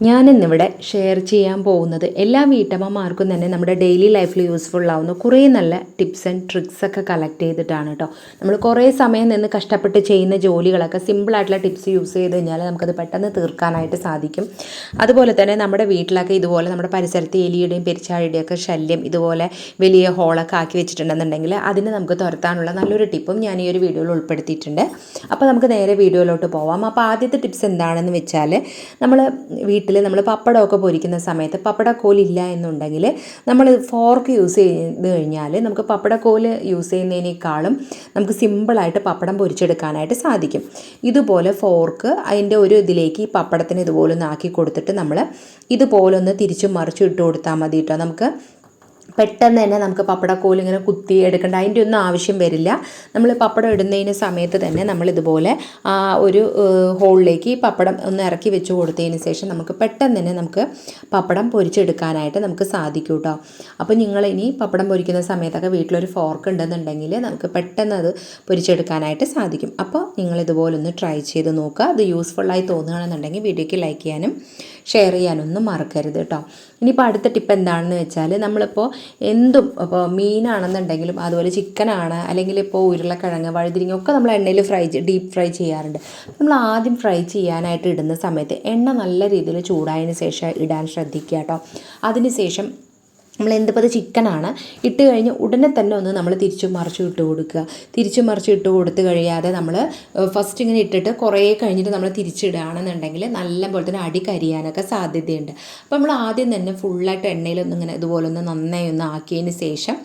ഞാനിന്നിവിടെ ഷെയർ ചെയ്യാൻ പോകുന്നത് എല്ലാ വീട്ടമ്മമാർക്കും തന്നെ നമ്മുടെ ഡെയിലി ലൈഫിൽ യൂസ്ഫുൾ ആവുന്ന കുറേ നല്ല ടിപ്സ് ആൻഡ് ട്രിക്സ് ഒക്കെ കളക്ട് ചെയ്തിട്ടാണ് കേട്ടോ. നമ്മൾ കുറേ സമയം നിന്ന് കഷ്ടപ്പെട്ട് ചെയ്യുന്ന ജോലികളൊക്കെ സിമ്പിളായിട്ടുള്ള ടിപ്സ് യൂസ് ചെയ്ത് കഴിഞ്ഞാൽ നമുക്കത് പെട്ടെന്ന് തീർക്കാനായിട്ട് സാധിക്കും. അതുപോലെ തന്നെ നമ്മുടെ വീട്ടിലൊക്കെ ഇതുപോലെ നമ്മുടെ പരിസരത്ത് എലിയുടെയും പെരിച്ചാഴിയുടെയും ഒക്കെ ശല്യം ഇതുപോലെ വലിയ ഹോളൊക്കെ ആക്കി വെച്ചിട്ടുണ്ടെന്നുണ്ടെങ്കിൽ അതിന് നമുക്ക് തുരത്താനുള്ള നല്ലൊരു ടിപ്പും ഞാൻ ഈ ഒരു വീഡിയോയിൽ ഉൾപ്പെടുത്തിയിട്ടുണ്ട്. അപ്പോൾ നമുക്ക് നേരെ വീഡിയോയിലോട്ട് പോവാം. അപ്പോൾ ആദ്യത്തെ ടിപ്സ് എന്താണെന്ന് വെച്ചാൽ നമ്മൾ നമ്മൾ പപ്പടമൊക്കെ പൊരിക്കുന്ന സമയത്ത് പപ്പടക്കോലില്ല എന്നുണ്ടെങ്കിൽ നമ്മൾ ഫോർക്ക് യൂസ് ചെയ്ത് കഴിഞ്ഞാൽ നമുക്ക് പപ്പടക്കോല് യൂസ് ചെയ്യുന്നതിനേക്കാളും നമുക്ക് സിമ്പിളായിട്ട് പപ്പടം പൊരിച്ചെടുക്കാനായിട്ട് സാധിക്കും. ഇതുപോലെ ഫോർക്ക് അതിൻ്റെ ഒരു ഇതിലേക്ക് ഈ പപ്പടത്തിന് ഇതുപോലെ ഒന്ന് ആക്കി കൊടുത്തിട്ട് നമ്മൾ ഇതുപോലൊന്ന് തിരിച്ചും മറിച്ചും ഇട്ട് കൊടുത്താൽ മതി കേട്ടോ. നമുക്ക് പെട്ടെന്ന് തന്നെ നമുക്ക് പപ്പടക്കോൽ ഇങ്ങനെ കുത്തി എടുക്കേണ്ട അതിൻ്റെ ഒന്നും ആവശ്യം വരില്ല. നമ്മൾ പപ്പടം ഇടുന്നതിന് സമയത്ത് തന്നെ നമ്മളിതുപോലെ ആ ഒരു ഹോളിലേക്ക് പപ്പടം ഒന്ന് ഇറക്കി വെച്ച് കൊടുത്തതിന് ശേഷം നമുക്ക് പെട്ടെന്ന് തന്നെ നമുക്ക് പപ്പടം പൊരിച്ചെടുക്കാനായിട്ട് നമുക്ക് സാധിക്കും കേട്ടോ. അപ്പോൾ നിങ്ങളിനി പപ്പടം പൊരിക്കുന്ന സമയത്തൊക്കെ വീട്ടിലൊരു ഫോർക്ക് ഉണ്ടെന്നുണ്ടെങ്കിൽ നമുക്ക് പെട്ടെന്ന് അത് പൊരിച്ചെടുക്കാനായിട്ട് സാധിക്കും. അപ്പോൾ നിങ്ങളിതുപോലൊന്ന് ട്രൈ ചെയ്ത് നോക്കുക. അത് യൂസ്ഫുള്ളായി തോന്നുകയാണെന്നുണ്ടെങ്കിൽ വീഡിയോയ്ക്ക് ലൈക്ക് ചെയ്യാനും ഷെയർ ചെയ്യാനൊന്നും മറക്കരുത് കേട്ടോ. ഇനിയിപ്പോൾ അടുത്ത ടിപ്പ് എന്താണെന്ന് വെച്ചാൽ നമ്മളിപ്പോൾ എന്തും ഇപ്പോൾ മീനാണെന്നുണ്ടെങ്കിലും അതുപോലെ ചിക്കനാണ് അല്ലെങ്കിൽ ഇപ്പോൾ ഉരുളക്കിഴങ്ങ് വഴുതിരിങ്ങ ഒക്കെ നമ്മൾ എണ്ണയിൽ ഡീപ്പ് ഫ്രൈ ചെയ്യാറുണ്ട്. നമ്മൾ ആദ്യം ഫ്രൈ ചെയ്യാനായിട്ട് ഇടുന്ന സമയത്ത് എണ്ണ നല്ല രീതിയിൽ ചൂടായതിന് ശേഷം ഇടാൻ ശ്രദ്ധിക്കുക കേട്ടോ. അതിന് ശേഷം നമ്മൾ എന്തിപ്പോൾ അത് ചിക്കനാണ് ഇട്ട് കഴിഞ്ഞ് ഉടനെ തന്നെ ഒന്ന് നമ്മൾ തിരിച്ചും മറിച്ചും ഇട്ട് കൊടുക്കുക. തിരിച്ചും മറിച്ചും ഇട്ട് കൊടുത്ത് കഴിയാതെ നമ്മൾ ഫസ്റ്റ് ഇങ്ങനെ ഇട്ടിട്ട് കുറേ കഴിഞ്ഞിട്ട് നമ്മൾ തിരിച്ചിടുകയാണെന്നുണ്ടെങ്കിൽ നല്ല പോലെ തന്നെ അടി കരിയാനൊക്കെ സാധ്യതയുണ്ട്. അപ്പോൾ നമ്മൾ ആദ്യം തന്നെ ഫുള്ളായിട്ട് എണ്ണയിലൊന്നും ഇങ്ങനെ ഇതുപോലെ ഒന്ന് നന്നായി ഒന്ന് ആക്കിയതിന് ശേഷം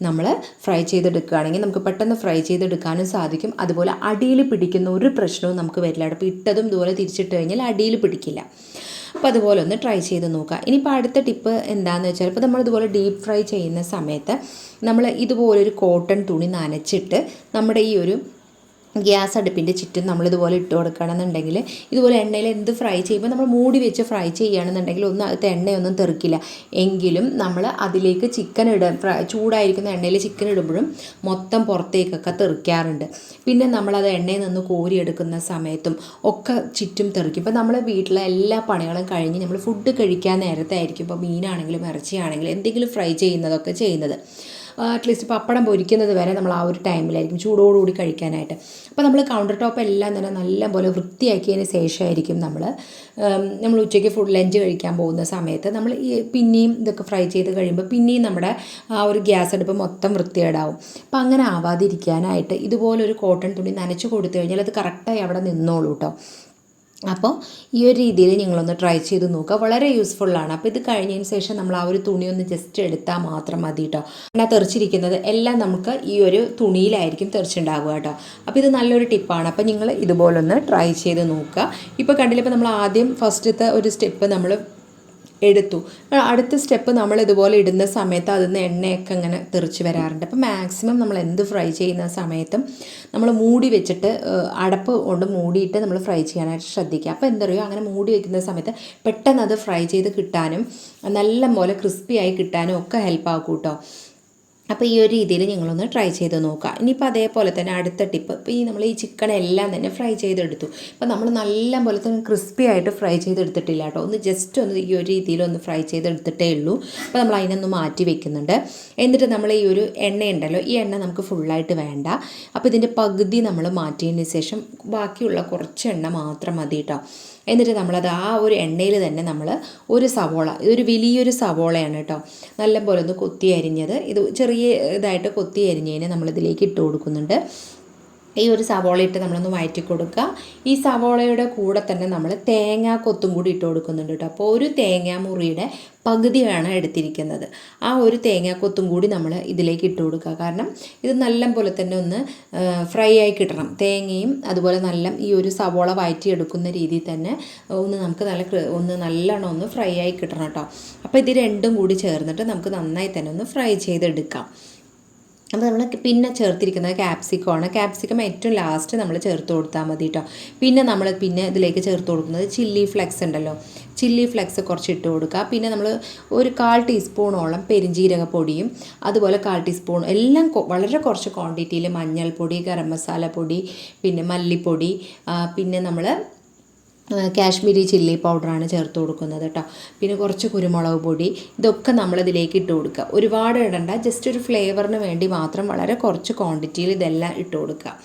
നമ്മൾ ഫ്രൈ ചെയ്തെടുക്കുകയാണെങ്കിൽ നമുക്ക് പെട്ടെന്ന് ഫ്രൈ ചെയ്തെടുക്കാനും സാധിക്കും. അതുപോലെ അടിയിൽ പിടിക്കുന്ന ഒരു പ്രശ്നവും നമുക്ക് വരില്ല. അപ്പോൾ ഇട്ടതും ഇതുപോലെ തിരിച്ചിട്ട് കഴിഞ്ഞാൽ അടിയിൽ പിടിക്കില്ല. അപ്പോൾ അതുപോലെ ഒന്ന് ട്രൈ ചെയ്ത് നോക്കുക. ഇനിയിപ്പോൾ അടുത്ത ടിപ്പ് എന്താണെന്ന് വെച്ചാൽ ഇപ്പോൾ നമ്മളിതുപോലെ ഡീപ്പ് ഫ്രൈ ചെയ്യുന്ന സമയത്ത് നമ്മൾ ഇതുപോലൊരു കോട്ടൺ തുണി നനച്ചിട്ട് നമ്മുടെ ഈ ഒരു ഗ്യാസ് അടുപ്പിൻ്റെ ചുറ്റും നമ്മളിതുപോലെ ഇട്ട് കൊടുക്കുകയാണെന്നുണ്ടെങ്കിൽ ഇതുപോലെ എണ്ണയിൽ എന്ത് ഫ്രൈ ചെയ്യുമ്പോൾ നമ്മൾ മൂടി വെച്ച് ഫ്രൈ ചെയ്യുകയാണെന്നുണ്ടെങ്കിൽ ഒന്നും അകത്ത് എണ്ണയൊന്നും തെറിക്കില്ല. എങ്കിലും നമ്മൾ അതിലേക്ക് ചിക്കൻ ചൂടായിരിക്കുന്ന എണ്ണയിൽ ചിക്കൻ ഇടുമ്പോഴും മൊത്തം പുറത്തേക്കൊക്കെ തെറിക്കാറുണ്ട്. പിന്നെ നമ്മളത് എണ്ണയിൽ നിന്ന് കോരിയെടുക്കുന്ന സമയത്തും ഒക്കെ ചുറ്റും തെറിക്കും. ഇപ്പോൾ നമ്മൾ വീട്ടിലെ എല്ലാ പണികളും കഴിഞ്ഞ് നമ്മൾ ഫുഡ് കഴിക്കാൻ നേരത്തായിരിക്കും ഇപ്പോൾ മീനാണെങ്കിലും ഇറച്ചിയാണെങ്കിലും എന്തെങ്കിലും ഫ്രൈ ചെയ്യുന്നത്. അറ്റ്ലീസ്റ്റ് പപ്പടം പൊരിക്കുന്നത് വരെ നമ്മൾ ആ ഒരു ടൈമിലായിരിക്കും ചൂടോടുകൂടി കഴിക്കാനായിട്ട്. അപ്പോൾ നമ്മൾ കൗണ്ടർ ടോപ്പ് എല്ലാം തന്നെ നല്ലപോലെ വൃത്തിയാക്കിയതിന് ശേഷമായിരിക്കും നമ്മൾ ഉച്ചയ്ക്ക് ലഞ്ച് കഴിക്കാൻ പോകുന്ന സമയത്ത് നമ്മൾ ഈ പിന്നെയും ഇതൊക്കെ ഫ്രൈ ചെയ്ത് കഴിയുമ്പോൾ പിന്നെയും നമ്മുടെ ആ ഒരു ഗ്യാസ് അടുപ്പ് മൊത്തം വൃത്തികേടാവും. അപ്പോൾ അങ്ങനെ ആവാതിരിക്കാനായിട്ട് ഇതുപോലൊരു കോട്ടൺ തുണി നനച്ച് കൊടുത്തു കഴിഞ്ഞാൽ അത് കറക്റ്റായി അവിടെ നിന്നോളൂ കേട്ടോ. അപ്പോൾ ഈ ഒരു രീതിയിൽ നിങ്ങളൊന്ന് ട്രൈ ചെയ്ത് നോക്കുക. വളരെ യൂസ്ഫുള്ളാണ്. അപ്പോൾ ഇത് കഴിഞ്ഞതിന് ശേഷം നമ്മൾ ആ ഒരു തുണി ഒന്ന് ജസ്റ്റ് എടുത്താൽ മാത്രം മതി കേട്ടോ. എന്നാൽ തെറിച്ചിരിക്കുന്നത് എല്ലാം നമുക്ക് ഈ ഒരു തുണിയിലായിരിക്കും തെറിച്ചുണ്ടാകുക കേട്ടോ. അപ്പോൾ ഇത് നല്ലൊരു ടിപ്പാണ്. അപ്പോൾ നിങ്ങൾ ഇതുപോലൊന്ന് ട്രൈ ചെയ്ത് നോക്കുക. ഇപ്പോൾ കണ്ടില്ല, ഇപ്പോൾ നമ്മൾ ആദ്യം ഫസ്റ്റത്തെ ഒരു സ്റ്റെപ്പ് നമ്മൾ എടുത്തു. അടുത്ത സ്റ്റെപ്പ് നമ്മൾ ഇതുപോലെ ഇടുന്ന സമയത്ത് അതിൽ നിന്ന് എണ്ണയൊക്കെ ഇങ്ങനെ തെറിച്ച് വരാറുണ്ട്. അപ്പോൾ മാക്സിമം നമ്മൾ എന്ത് ഫ്രൈ ചെയ്യുന്ന സമയത്തും നമ്മൾ മൂടി വെച്ചിട്ട് അടപ്പ് കൊണ്ട് മൂടിയിട്ട് നമ്മൾ ഫ്രൈ ചെയ്യാനായിട്ട് ശ്രദ്ധിക്കുക. അപ്പോൾ എന്താ പറയുക, അങ്ങനെ മൂടി വയ്ക്കുന്ന സമയത്ത് പെട്ടെന്ന് അത് ഫ്രൈ ചെയ്ത് കിട്ടാനും നല്ല പോലെ ക്രിസ്പിയായി കിട്ടാനും ഒക്കെ ഹെൽപ്പാക്കും കേട്ടോ. അപ്പോൾ ഈ ഒരു രീതിയിൽ നിങ്ങളൊന്ന് ട്രൈ ചെയ്ത് നോക്കുക. ഇനിയിപ്പോൾ അതേപോലെ തന്നെ അടുത്ത ടിപ്പ്, ഇപ്പോൾ നമ്മൾ ഈ ചിക്കൻ എല്ലാം തന്നെ ഫ്രൈ ചെയ്തെടുത്തു. അപ്പോൾ നമ്മൾ നല്ല പോലെ തന്നെ ക്രിസ്പി ആയിട്ട് ഫ്രൈ ചെയ്തെടുത്തിട്ടില്ല കേട്ടോ. ഒന്ന് ജസ്റ്റ് ഒന്ന് ഈ ഒരു രീതിയിലൊന്ന് ഫ്രൈ ചെയ്തെടുത്തിട്ടേ ഉള്ളൂ. അപ്പോൾ നമ്മൾ അതിനൊന്ന് മാറ്റി വെക്കുന്നുണ്ട്. എന്നിട്ട് നമ്മൾ ഈ ഒരു എണ്ണയുണ്ടല്ലോ, ഈ എണ്ണ നമുക്ക് ഫുള്ളായിട്ട് വേണ്ട. അപ്പോൾ ഇതിൻ്റെ പകുതി നമ്മൾ മാറ്റിയതിന് ശേഷം ബാക്കിയുള്ള കുറച്ച് എണ്ണ മാത്രം മതി കേട്ടോ. എന്നിട്ട് നമ്മളത് ആ ഒരു എണ്ണയിൽ തന്നെ നമ്മൾ ഒരു സവോള, ഇതൊരു വലിയൊരു സവോളയാണ് കേട്ടോ, നല്ലപോലെ ഒന്ന് കൊത്തി അരിഞ്ഞത്, ഇത് ചെറിയ ഇതായിട്ട് കൊത്തി അരിഞ്ഞതിന് നമ്മളിതിലേക്ക് ഇട്ട് കൊടുക്കുന്നുണ്ട്. ഈ ഒരു സവോള ഇട്ട് നമ്മളൊന്ന് വഴറ്റി കൊടുക്കുക. ഈ സവോളയുടെ കൂടെ തന്നെ നമ്മൾ തേങ്ങാക്കൊത്തും കൂടി ഇട്ട് കൊടുക്കുന്നുണ്ട് കേട്ടോ. അപ്പോൾ ഒരു തേങ്ങാമുറിയുടെ പകുതിയാണ് എടുത്തിരിക്കുന്നത്. ആ ഒരു തേങ്ങാക്കൊത്തും കൂടി നമ്മൾ ഇതിലേക്ക് ഇട്ട് കൊടുക്കുക. കാരണം ഇത് നല്ല പോലെ തന്നെ ഒന്ന് ഫ്രൈ ആയി കിട്ടണം. തേങ്ങയും അതുപോലെ നല്ല ഈ ഒരു സവോള വഴറ്റിയെടുക്കുന്ന രീതിയിൽ തന്നെ നമുക്ക് നല്ലോണം ഒന്ന് ഫ്രൈ ആയി കിട്ടണം കേട്ടോ. അപ്പോൾ ഇത് രണ്ടും കൂടി ചേർന്നിട്ട് നമുക്ക് നന്നായി തന്നെ ഒന്ന് ഫ്രൈ ചെയ്തെടുക്കാം. അപ്പോൾ നമ്മൾ പിന്നെ ചേർത്തിരിക്കുന്നത് ക്യാപ്സിക്കം ഏറ്റവും ലാസ്റ്റ് നമ്മൾ ചേർത്ത് കൊടുത്താൽ മതി കേട്ടോ. പിന്നെ ഇതിലേക്ക് ചേർത്ത് കൊടുക്കുന്നത് ചില്ലി ഫ്ലെക്സ് ഉണ്ടല്ലോ, ചില്ലി ഫ്ലെക്സ് കുറച്ച് ഇട്ട് കൊടുക്കുക. പിന്നെ നമ്മൾ ഒരു 1/4 ടീസ്പൂണോളം പെരിഞ്ജീരകപ്പൊടിയും അതുപോലെ 1/4 ടീസ്പൂൺ എല്ലാം വളരെ കുറച്ച് ക്വാണ്ടിറ്റിയിൽ മഞ്ഞൾപ്പൊടി, ഗരം മസാല പൊടി, പിന്നെ മല്ലിപ്പൊടി, പിന്നെ നമ്മൾ കാശ്മീരി ചില്ലി പൗഡറാണ് ചേർത്ത് കൊടുക്കുന്നത് കേട്ടോ. പിന്നെ കുറച്ച് കുരുമുളക് പൊടി, ഇതൊക്കെ നമ്മളിതിലേക്ക് ഇട്ട് കൊടുക്കുക. ഒരുപാട് ഇടണ്ട, ജസ്റ്റ് ഒരു ഫ്ലേവറിന് വേണ്ടി മാത്രം വളരെ കുറച്ച് ക്വാണ്ടിറ്റിയിൽ ഇതെല്ലാം ഇട്ട് കൊടുക്കുക.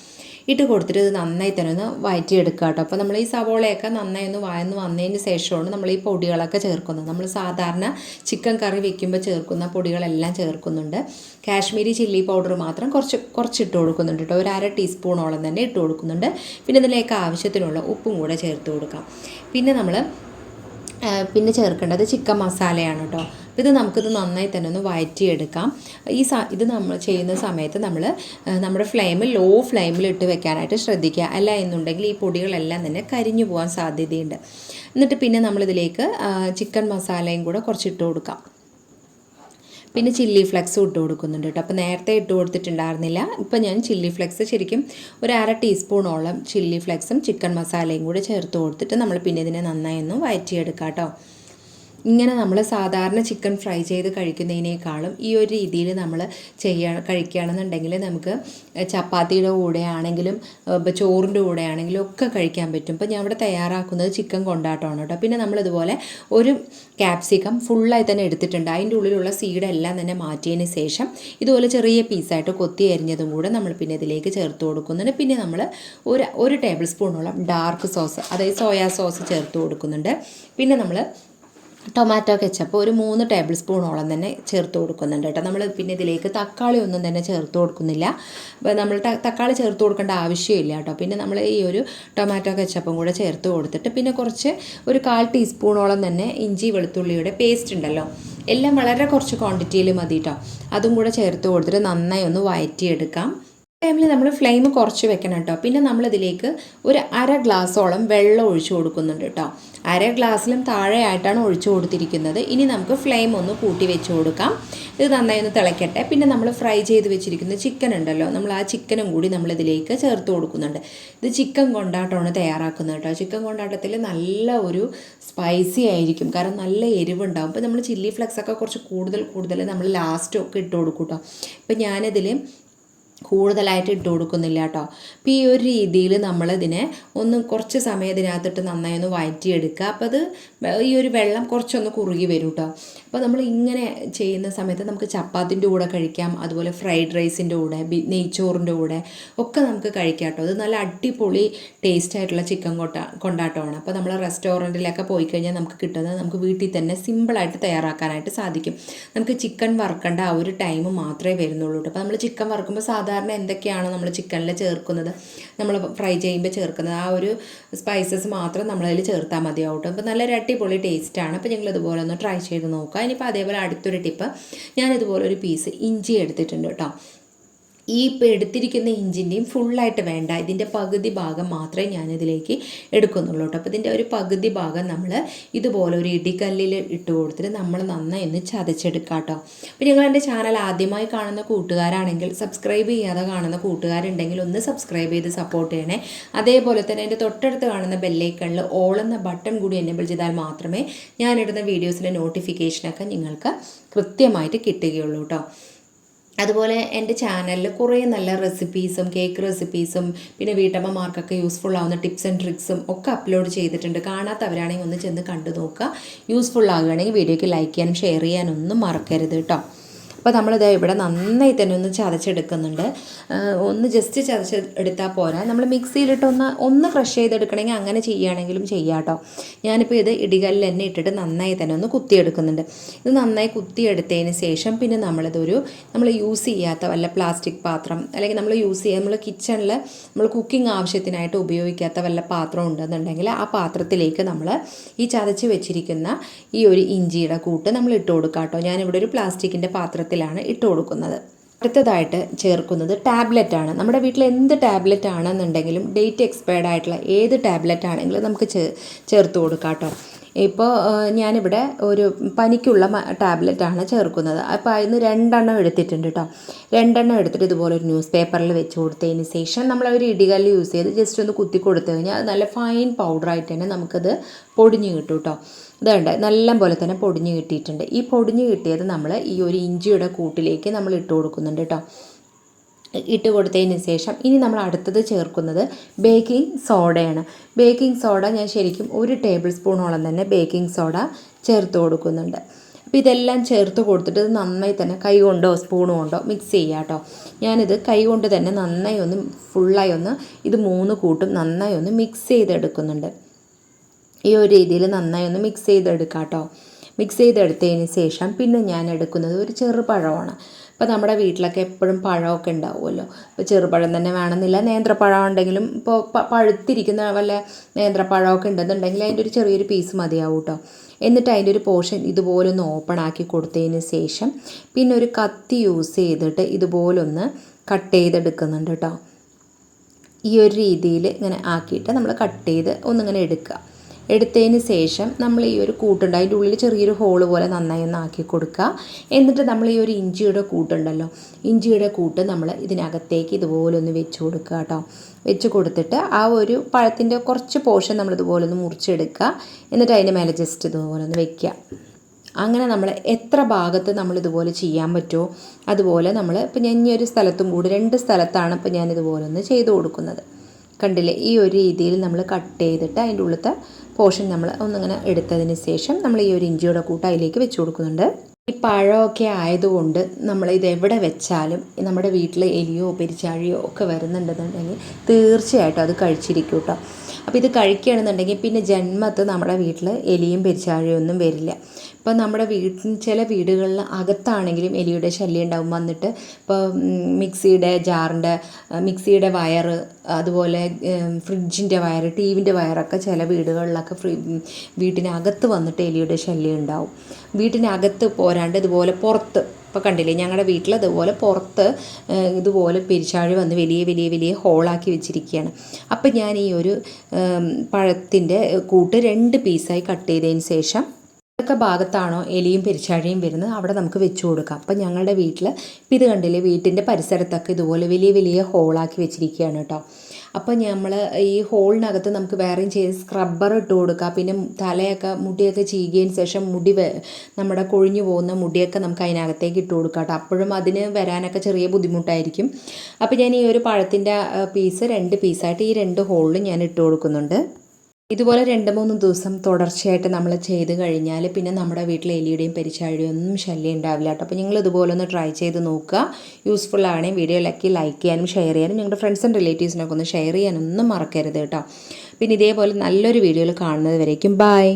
ഇട്ട് കൊടുത്തിട്ട് ഇത് നന്നായി തന്നെ ഒന്ന് വഴറ്റിയെടുക്കുക കേട്ടോ. അപ്പോൾ നമ്മൾ ഈ സവോളയൊക്കെ നന്നായി ഒന്ന് വഴന്ന് വന്നതിന് ശേഷമാണ് നമ്മൾ ഈ പൊടികളൊക്കെ ചേർക്കുന്നത്. നമ്മൾ സാധാരണ ചിക്കൻ കറി വെക്കുമ്പോൾ ചേർക്കുന്ന പൊടികളെല്ലാം ചേർക്കുന്നുണ്ട്. കാശ്മീരി ചില്ലി പൗഡർ മാത്രം കുറച്ച് ഇട്ട് കൊടുക്കുന്നുണ്ട് കേട്ടോ. ഒരു 1/2 ടീസ്പൂണോളം തന്നെ ഇട്ട് കൊടുക്കുന്നുണ്ട്. പിന്നെ ഇതിലേക്ക് ആവശ്യത്തിനുള്ള ഉപ്പും കൂടെ ചേർത്ത് കൊടുക്കാം. പിന്നെ ചേർക്കേണ്ടത് ചിക്കൻ മസാലയാണ് കേട്ടോ. ഇത് നമുക്കിത് നന്നായി തന്നെ ഒന്ന് വഴറ്റിയെടുക്കാം. ഇത് നമ്മൾ ചെയ്യുന്ന സമയത്ത് നമ്മുടെ ലോ ഫ്ലെയിമിൽ ഇട്ട് വെക്കാനായിട്ട് ശ്രദ്ധിക്കുക. അല്ല എന്നുണ്ടെങ്കിൽ ഈ പൊടികളെല്ലാം തന്നെ കരിഞ്ഞു പോകാൻ സാധ്യതയുണ്ട്. എന്നിട്ട് പിന്നെ നമ്മളിതിലേക്ക് ചിക്കൻ മസാലയും കൂടെ കുറച്ച് ഇട്ട് കൊടുക്കാം. പിന്നെ ചില്ലി ഫ്ലെക്സും ഇട്ട് കൊടുക്കുന്നുണ്ട് കേട്ടോ. അപ്പോൾ നേരത്തെ ഇട്ട് കൊടുത്തിട്ടുണ്ടായിരുന്നില്ല. ഇപ്പോൾ ഞാൻ ചില്ലി ഫ്ലെക്സ് ശരിക്കും ഒരു 1/2 ടീസ്പൂണോളം ചില്ലി ഫ്ലെക്സും ചിക്കൻ മസാലയും കൂടി ചേർത്ത് കൊടുത്തിട്ട് നമ്മൾ പിന്നെ ഇതിനെ നന്നായി ഒന്ന് വഴറ്റിയെടുക്കാം കേട്ടോ. ഇങ്ങനെ നമ്മൾ സാധാരണ ചിക്കൻ ഫ്രൈ ചെയ്ത് കഴിക്കുന്നതിനേക്കാളും ഈ ഒരു രീതിയിൽ നമ്മൾ കഴിക്കുകയാണെന്നുണ്ടെങ്കിൽ നമുക്ക് ചപ്പാത്തിയുടെ കൂടെ ആണെങ്കിലും ചോറിൻ്റെ കൂടെ ആണെങ്കിലും ഒക്കെ കഴിക്കാൻ പറ്റും. ഇപ്പോൾ ഞാൻ ഇവിടെ തയ്യാറാക്കുന്നത് ചിക്കൻ കൊണ്ടാട്ടമാണ് കേട്ടോ. പിന്നെ നമ്മളിതുപോലെ ഒരു ക്യാപ്സിക്കം ഫുള്ളായി തന്നെ എടുത്തിട്ടുണ്ട്. അതിൻ്റെ ഉള്ളിലുള്ള സീഡെല്ലാം തന്നെ മാറ്റിയതിന് ശേഷം ഇതുപോലെ ചെറിയ പീസായിട്ട് കൊത്തി അരിഞ്ഞതും കൂടെ നമ്മൾ പിന്നെ ഇതിലേക്ക് ചേർത്ത് കൊടുക്കുന്നുണ്ട്. പിന്നെ നമ്മൾ ഒരു ടേബിൾ സ്പൂണോളം ഡാർക്ക് സോസ്, അതായത് സോയാ സോസ് ചേർത്ത് കൊടുക്കുന്നുണ്ട്. പിന്നെ നമ്മൾ ടൊമാറ്റോ കെച്ചപ്പ് ഒരു 3 ടേബിൾ സ്പൂണോളം തന്നെ ചേർത്ത് കൊടുക്കുന്നുണ്ട് കേട്ടോ. നമ്മൾ പിന്നെ ഇതിലേക്ക് തക്കാളി ഒന്നും തന്നെ ചേർത്ത് കൊടുക്കുന്നില്ല. നമ്മൾ തക്കാളി ചേർത്ത് കൊടുക്കേണ്ട ആവശ്യമില്ല കേട്ടോ. പിന്നെ നമ്മൾ ഈ ഒരു ടൊമാറ്റോ കെച്ചപ്പും കൂടെ ചേർത്ത് കൊടുത്തിട്ട് പിന്നെ ഒരു 1/4 ടീസ്പൂണോളം തന്നെ ഇഞ്ചി വെളുത്തുള്ളിയുടെ പേസ്റ്റ് ഉണ്ടല്ലോ, എല്ലാം വളരെ കുറച്ച് ക്വാണ്ടിറ്റിയിൽ മതി കേട്ടോ. അതും കൂടെ ചേർത്ത് കൊടുത്തിട്ട് നന്നായി ഒന്ന് വഴറ്റിയെടുക്കാം. ടൈമിൽ നമ്മൾ ഫ്ലെയിം കുറച്ച് വെക്കണം കേട്ടോ. പിന്നെ നമ്മളിതിലേക്ക് ഒരു 1/2 ഗ്ലാസ്സോളം വെള്ളം ഒഴിച്ചു കൊടുക്കുന്നുണ്ട് കേട്ടോ. 1/2 ഗ്ലാസ്സിലും താഴെയായിട്ടാണ് ഒഴിച്ചു കൊടുത്തിരിക്കുന്നത്. ഇനി നമുക്ക് ഫ്ലെയിം ഒന്ന് കൂട്ടി വെച്ച് കൊടുക്കാം. ഇത് നന്നായി ഒന്ന് തിളയ്ക്കട്ടെ. പിന്നെ നമ്മൾ ഫ്രൈ ചെയ്ത് വെച്ചിരിക്കുന്ന ചിക്കൻ ഉണ്ടല്ലോ, നമ്മൾ ആ ചിക്കനും കൂടി നമ്മളിതിലേക്ക് ചേർത്ത് കൊടുക്കുന്നുണ്ട്. ഇത് ചിക്കൻ കൊണ്ടാട്ടമാണ് തയ്യാറാക്കുന്നത് കേട്ടോ. ചിക്കൻ കൊണ്ടാട്ടത്തിൽ നല്ല ഒരു സ്പൈസി ആയിരിക്കും, കാരണം നല്ല എരിവുണ്ടാകും. അപ്പോൾ നമ്മൾ ചില്ലി ഫ്ലെക്സൊക്കെ കുറച്ച് കൂടുതൽ നമ്മൾ ലാസ്റ്റൊക്കെ ഇട്ട് കൊടുക്കും കേട്ടോ. ഇപ്പം ഞാനിതിൽ കൂടുതലായിട്ട് ഇട്ട് കൊടുക്കുന്നില്ല കേട്ടോ. അപ്പോൾ ഈ ഒരു രീതിയിൽ നമ്മളിതിനെ കുറച്ച് സമയം ഇതിനകത്തിട്ട് നന്നായി ഒന്ന് വഴറ്റിയെടുക്കുക. അപ്പോൾ ഈ ഒരു വെള്ളം കുറച്ചൊന്ന് കുറുകി വരും കേട്ടോ. അപ്പോൾ നമ്മൾ ഇങ്ങനെ ചെയ്യുന്ന സമയത്ത് നമുക്ക് ചപ്പാത്തിൻ്റെ കൂടെ കഴിക്കാം, അതുപോലെ ഫ്രൈഡ് റൈസിൻ്റെ കൂടെ, നെയ്ച്ചോറിൻ്റെ കൂടെ ഒക്കെ നമുക്ക് കഴിക്കാം കേട്ടോ. ഇത് നല്ല അടിപൊളി ടേസ്റ്റ് ആയിട്ടുള്ള ചിക്കൻ കൊണ്ടാട്ടമാണ്. അപ്പോൾ നമ്മൾ റെസ്റ്റോറൻറ്റിലൊക്കെ പോയി കഴിഞ്ഞാൽ നമുക്ക് കിട്ടുന്നത് നമുക്ക് വീട്ടിൽ തന്നെ സിമ്പിളായിട്ട് തയ്യാറാക്കാനായിട്ട് സാധിക്കും. നമുക്ക് ചിക്കൻ വറുക്കേണ്ട ആ ഒരു ടൈം മാത്രമേ വരുന്നുള്ളൂ കേട്ടോ. അപ്പോൾ നമ്മൾ ചിക്കൻ വറുക്കുമ്പോൾ സാധാരണ എന്തൊക്കെയാണ് നമ്മൾ ചിക്കനിൽ ചേർക്കുന്നത്, നമ്മൾ ഫ്രൈ ചെയ്യുമ്പോൾ ചേർക്കുന്നത് ആ ഒരു സ്പൈസസ് മാത്രം നമ്മളതിൽ ചേർത്താൽ മതിയാവും കേട്ടോ. അപ്പോൾ നല്ലൊരു അടിപൊളി ടേസ്റ്റാണ്. അപ്പോൾ നിങ്ങൾ ഇതുപോലെ ഒന്ന് ട്രൈ ചെയ്ത് നോക്കുക. ഇനിയിപ്പോൾ അതേപോലെ അടുത്തൊരു ടിപ്പ്, ഞാനിതുപോലെ ഒരു പീസ് ഇഞ്ചി എടുത്തിട്ടുണ്ട് കേട്ടോ. ഈ എടുത്തിരിക്കുന്ന ഇഞ്ചിൻ്റെയും ഫുള്ളായിട്ട് വേണ്ട, ഇതിൻ്റെ പകുതി ഭാഗം മാത്രമേ ഞാനിതിലേക്ക് എടുക്കുന്നുള്ളൂ കേട്ടോ. അപ്പോൾ ഇതിൻ്റെ ഒരു പകുതി ഭാഗം നമ്മൾ ഇതുപോലെ ഒരു ഇടികല്ലിൽ ഇട്ട് കൊടുത്തിട്ട് നമ്മൾ നന്നായി ഒന്ന് ചതച്ചെടുക്കാം കേട്ടോ. അപ്പോൾ നിങ്ങൾ എൻ്റെ ചാനൽ ആദ്യമായി കാണുന്ന കൂട്ടുകാരാണെങ്കിൽ, സബ്സ്ക്രൈബ് ചെയ്യാതെ കാണുന്ന കൂട്ടുകാരുണ്ടെങ്കിൽ ഒന്ന് സബ്സ്ക്രൈബ് ചെയ്ത് സപ്പോർട്ട് ചെയ്യണേ. അതേപോലെ തന്നെ എൻ്റെ തൊട്ടടുത്ത് കാണുന്ന ബെല്ലൈക്കണിൽ ഓൾ എന്ന ബട്ടൺ കൂടി എനേബിൾ ചെയ്താൽ മാത്രമേ ഞാനിടുന്ന വീഡിയോസിൻ്റെ നോട്ടിഫിക്കേഷനൊക്കെ നിങ്ങൾക്ക് കൃത്യമായിട്ട് കിട്ടുകയുള്ളൂ കേട്ടോ. അതുപോലെ എൻ്റെ ചാനലിൽ കുറേ നല്ല റെസിപ്പീസും കേക്ക് റെസിപ്പീസും പിന്നെ വീട്ടമ്മമാർക്കൊക്കെ യൂസ്ഫുൾ ആവുന്ന ടിപ്സ് ആൻഡ് ട്രിക്സും ഒക്കെ അപ്ലോഡ് ചെയ്തിട്ടുണ്ട്. കാണാത്തവരാണെങ്കിൽ ഒന്ന് ചെന്ന് കണ്ടു നോക്കുക. യൂസ്ഫുൾ ആകുകയാണെങ്കിൽ വീഡിയോയ്ക്ക് ലൈക്ക് ചെയ്യാനും ഷെയർ ചെയ്യാനൊന്നും മറക്കരുത് കേട്ടോ. അപ്പോൾ നമ്മളിത് ഇവിടെ നന്നായി തന്നെ ഒന്ന് ചതച്ചെടുക്കുന്നുണ്ട്. ഒന്ന് ജസ്റ്റ് ചതച്ചെടുത്താൽ പോരാ, നമ്മൾ മിക്സിയിലിട്ട് ഒന്ന് ക്രഷ് ചെയ്തെടുക്കണമെങ്കിൽ അങ്ങനെ ചെയ്യുകയാണെങ്കിലും ചെയ്യാം കേട്ടോ. ഞാനിപ്പോൾ ഇത് ഇടികല്ലിൽ തന്നെ ഇട്ടിട്ട് നന്നായി തന്നെ ഒന്ന് കുത്തിയെടുക്കുന്നുണ്ട്. ഇത് നന്നായി കുത്തിയെടുത്തതിന് ശേഷം പിന്നെ നമ്മൾ യൂസ് ചെയ്യാത്ത വല്ല പ്ലാസ്റ്റിക് പാത്രം, അല്ലെങ്കിൽ നമ്മൾ കിച്ചണിൽ നമ്മൾ കുക്കിംഗ് ആവശ്യത്തിനായിട്ട് ഉപയോഗിക്കാത്ത വല്ല പാത്രം ഉണ്ടെന്നുണ്ടെങ്കിൽ ആ പാത്രത്തിലേക്ക് നമ്മൾ ഈ ചതച്ച് വെച്ചിരിക്കുന്ന ഈ ഒരു ഇഞ്ചിയുടെ കൂട്ട് നമ്മൾ ഇട്ട് കൊടുക്കാം കേട്ടോ. ഞാനിവിടെ ഒരു പ്ലാസ്റ്റിക്കിൻ്റെ പാത്രത്തിലാണ് ഇട്ട് കൊടുക്കുന്നത്. അടുത്തതായിട്ട് ചേർക്കുന്നത് ടാബ്ലറ്റാണ്. നമ്മുടെ വീട്ടിൽ എന്ത് ടാബ്ലറ്റ് ആണെന്നുണ്ടെങ്കിലും ഡേറ്റ് എക്സ്പയർഡ് ആയിട്ടുള്ള ഏത് ടാബ്ലറ്റ് ആണെങ്കിലും നമുക്ക് ചേർത്ത് കൊടുക്കാം കേട്ടോ. ഇപ്പോൾ ഞാനിവിടെ ഒരു പനിക്കുള്ള ടാബ്ലറ്റാണ് ചേർക്കുന്നത്. അപ്പോൾ അതിന് 2 എണ്ണം എടുത്തിട്ടുണ്ട് കേട്ടോ. 2 എണ്ണം എടുത്തിട്ട് ഇതുപോലെ ഒരു ന്യൂസ് പേപ്പറിൽ വെച്ച് കൊടുത്തതിന് ശേഷം നമ്മളൊരു ഇടികല്ല് യൂസ് ചെയ്ത് ജസ്റ്റ് ഒന്ന് കുത്തി കൊടുത്തു കഴിഞ്ഞാൽ അത് നല്ല ഫൈൻ പൗഡറായിട്ട് തന്നെ നമുക്കത് പൊടിഞ്ഞ് കിട്ടും കേട്ടോ. ഇതുണ്ട്, നല്ല പോലെ തന്നെ പൊടിഞ്ഞ് കിട്ടിയിട്ടുണ്ട്. ഈ പൊടിഞ്ഞ് കിട്ടിയത് നമ്മൾ ഈ ഒരു ഇഞ്ചിയുടെ കൂട്ടിലേക്ക് നമ്മൾ ഇട്ട് കൊടുക്കുന്നുണ്ട് കേട്ടോ. ഇട്ട് കൊടുത്തതിന് ശേഷം ഇനി നമ്മൾ അടുത്തത് ചേർക്കുന്നത് ബേക്കിംഗ് സോഡയാണ്. ബേക്കിംഗ് സോഡ ഞാൻ ശരിക്കും 1 ടേബിൾ സ്പൂണോളം തന്നെ ബേക്കിംഗ് സോഡ ചേർത്ത് കൊടുക്കുന്നുണ്ട്. അപ്പോൾ ഇതെല്ലാം ചേർത്ത് കൊടുത്തിട്ട് ഇത് നന്നായി തന്നെ കൈ കൊണ്ടോ സ്പൂൺ കൊണ്ടോ മിക്സ് ചെയ്യുക കേട്ടോ. ഞാനിത് കൈ കൊണ്ട് തന്നെ നന്നായി ഒന്ന് ഫുള്ളായി ഒന്ന് ഇത് 3 കൂട്ടും നന്നായി ഒന്ന് മിക്സ് ചെയ്തെടുക്കുന്നുണ്ട്. ഈ ഒരു രീതിയിൽ നന്നായി ഒന്ന് മിക്സ് ചെയ്തെടുക്കാം കേട്ടോ. മിക്സ് ചെയ്തെടുത്തതിന് ശേഷം പിന്നെ ഞാൻ എടുക്കുന്നത് ഒരു ചെറുപഴമാണ്. ഇപ്പോൾ നമ്മുടെ വീട്ടിലൊക്കെ എപ്പോഴും പഴമൊക്കെ ഉണ്ടാവുമല്ലോ. ഇപ്പോൾ ചെറുപഴം തന്നെ വേണമെന്നില്ല, നേന്ത്രപ്പഴം ഉണ്ടെങ്കിലും ഇപ്പോൾ പഴുത്തിരിക്കുന്ന വല്ല നേന്ത്രപ്പഴമൊക്കെ ഉണ്ടെന്നുണ്ടെങ്കിൽ അതിൻ്റെ ഒരു ചെറിയൊരു പീസ് മതിയാവും കേട്ടോ. എന്നിട്ട് അതിൻ്റെ ഒരു പോർഷൻ ഇതുപോലെ ഒന്ന് ഓപ്പൺ ആക്കി കൊടുത്തതിന് ശേഷം പിന്നെ ഒരു കത്തി യൂസ് ചെയ്തിട്ട് ഇതുപോലൊന്ന് കട്ട് ചെയ്തെടുക്കുന്നുണ്ട് കേട്ടോ. ഈ ഒരു രീതിയിൽ ഇങ്ങനെ ആക്കിയിട്ട് നമ്മൾ കട്ട് ചെയ്ത് ഒന്നിങ്ങനെ എടുത്തതിന് ശേഷം നമ്മൾ ഈ ഒരു കൂട്ടുണ്ട് അതിൻ്റെ ഉള്ളിൽ ചെറിയൊരു ഹോള് പോലെ നന്നായി ഒന്ന് ആക്കി കൊടുക്കുക. എന്നിട്ട് നമ്മൾ ഈ ഒരു ഇഞ്ചിയുടെ കൂട്ടുണ്ടല്ലോ, ഇഞ്ചിയുടെ കൂട്ട് നമ്മൾ ഇതിനകത്തേക്ക് ഇതുപോലെ ഒന്ന് വെച്ച് കൊടുക്കുക കേട്ടോ. വെച്ച് കൊടുത്തിട്ട് ആ ഒരു പഴത്തിൻ്റെ കുറച്ച് പോർഷൻ നമ്മൾ ഇതുപോലെ ഒന്ന് മുറിച്ചെടുക്കുക. എന്നിട്ട് അതിൻ്റെ മേലെ ജസ്റ്റ് ഇതുപോലെ ഒന്ന് വെക്കുക. അങ്ങനെ നമ്മൾ എത്ര ഭാഗത്ത് നമ്മൾ ഇതുപോലെ ചെയ്യാൻ പറ്റുമോ അതുപോലെ നമ്മൾ ഇപ്പോൾ ഞാൻ ഈ ഒരു സ്ഥലത്തും കൂടി 2 സ്ഥലത്താണ് ഇപ്പോൾ ഞാൻ ഇതുപോലെ ഒന്ന് ചെയ്ത് കൊടുക്കുന്നത്. കണ്ടില്ലേ, ഈ ഒരു രീതിയിൽ നമ്മൾ കട്ട് ചെയ്തിട്ട് അതിൻ്റെ ഉള്ളിലത്തെ പോർഷൻ നമ്മൾ ഒന്നിങ്ങനെ എടുത്തതിന് ശേഷം നമ്മൾ ഈ ഒരു ഇഞ്ചിയുടെ കൂട്ട് അതിലേക്ക് വെച്ച് കൊടുക്കുന്നുണ്ട്. ഈ പഴമൊക്കെ ആയതുകൊണ്ട് നമ്മൾ ഇത് എവിടെ വെച്ചാലും നമ്മുടെ വീട്ടിൽ എലിയോ പെരിച്ചാഴിയോ ഒക്കെ വരുന്നുണ്ടെന്നുണ്ടെങ്കിൽ തീർച്ചയായിട്ടും അത് കഴിച്ചിരിക്കും കേട്ടോ. അപ്പോൾ ഇത് കഴിക്കുകയാണെന്നുണ്ടെങ്കിൽ പിന്നെ ജന്മത്ത് നമ്മുടെ വീട്ടിൽ എലിയും പെരിച്ചാഴിയും ഒന്നും വരില്ല. ഇപ്പോൾ നമ്മുടെ ചില വീടുകളിൽ അകത്താണെങ്കിലും എലിയുടെ ശല്യം ഉണ്ടാവും. വന്നിട്ട് ഇപ്പോൾ മിക്സിയുടെ വയറ്, അതുപോലെ ഫ്രിഡ്ജിൻ്റെ വയറ്, ടിവിൻ്റെ വയറൊക്കെ ചില വീടുകളിലൊക്കെ വീട്ടിനകത്ത് വന്നിട്ട് എലിയുടെ ശല്യം ഉണ്ടാവും. വീട്ടിനകത്ത് പോരാണ്ട് ഇതുപോലെ പുറത്ത്, ഇപ്പോൾ കണ്ടില്ലേ ഞങ്ങളുടെ വീട്ടിൽ ഇതുപോലെ പുറത്ത് ഇതുപോലെ പെരിച്ചാഴി വന്ന് വലിയ വലിയ വലിയ ഹോളാക്കി വെച്ചിരിക്കുകയാണ്. അപ്പം ഞാൻ ഈ ഒരു പഴത്തിൻ്റെ കൂട്ട് 2 പീസായി കട്ട് ചെയ്തതിന് ശേഷം ഏതൊക്കെ ഭാഗത്താണോ എലിയും പെരിച്ചാഴിയും വരുന്നത് അവിടെ നമുക്ക് വെച്ച് കൊടുക്കാം. അപ്പം ഞങ്ങളുടെ വീട്ടിൽ ഇപ്പം ഇത് കണ്ടില്ലേ, വീട്ടിൻ്റെ പരിസരത്തൊക്കെ ഇതുപോലെ വലിയ വലിയ ഹോളാക്കി വെച്ചിരിക്കുകയാണ് കേട്ടോ. അപ്പോൾ നമ്മൾ ഈ ഹോളിനകത്ത് നമുക്ക് വേറെയും ചെയ്ത് സ്ക്രബ്ബർ ഇട്ട് കൊടുക്കുക. പിന്നെ മുടിയൊക്കെ ചീകിയതിന് ശേഷം നമ്മുടെ കൊഴിഞ്ഞു പോകുന്ന മുടിയൊക്കെ നമുക്ക് അതിനകത്തേക്ക് ഇട്ട് കൊടുക്കാം കേട്ടോ. അപ്പോഴും അതിന് വരാനൊക്കെ ചെറിയ ബുദ്ധിമുട്ടായിരിക്കും. അപ്പോൾ ഞാൻ ഈ ഒരു പഴത്തിൻ്റെ പീസ് 2 പീസായിട്ട് ഈ 2 ഹോളിലും ഞാൻ ഇട്ട് കൊടുക്കുന്നുണ്ട്. ഇതുപോലെ 2-3 ദിവസം തുടർച്ചയായിട്ട് നമ്മൾ ചെയ്ത് കഴിഞ്ഞാൽ പിന്നെ നമ്മുടെ വീട്ടിൽ എലിയുടെയും പെരിച്ചാഴിയുടെയും ഒന്നും ശല്യം ഉണ്ടാവില്ല കേട്ടോ. അപ്പോൾ നിങ്ങൾ ഇതുപോലെ ഒന്ന് ട്രൈ ചെയ്ത് നോക്കുക. യൂസ്ഫുൾ ആണെങ്കിൽ വീഡിയോയിലൊക്കെ ലൈക്ക് ചെയ്യാനും ഷെയർ ചെയ്യാനും നിങ്ങളുടെ ഫ്രണ്ട്സ് ആൻഡ് റിലേറ്റീവ്സിനൊക്കെ ഒന്ന് ഷെയർ ചെയ്യാനൊന്നും മറക്കരുത് കേട്ടോ. പിന്നെ ഇതേപോലെ നല്ലൊരു വീഡിയോയിൽ കാണുന്നത് വരേക്കും ബൈ.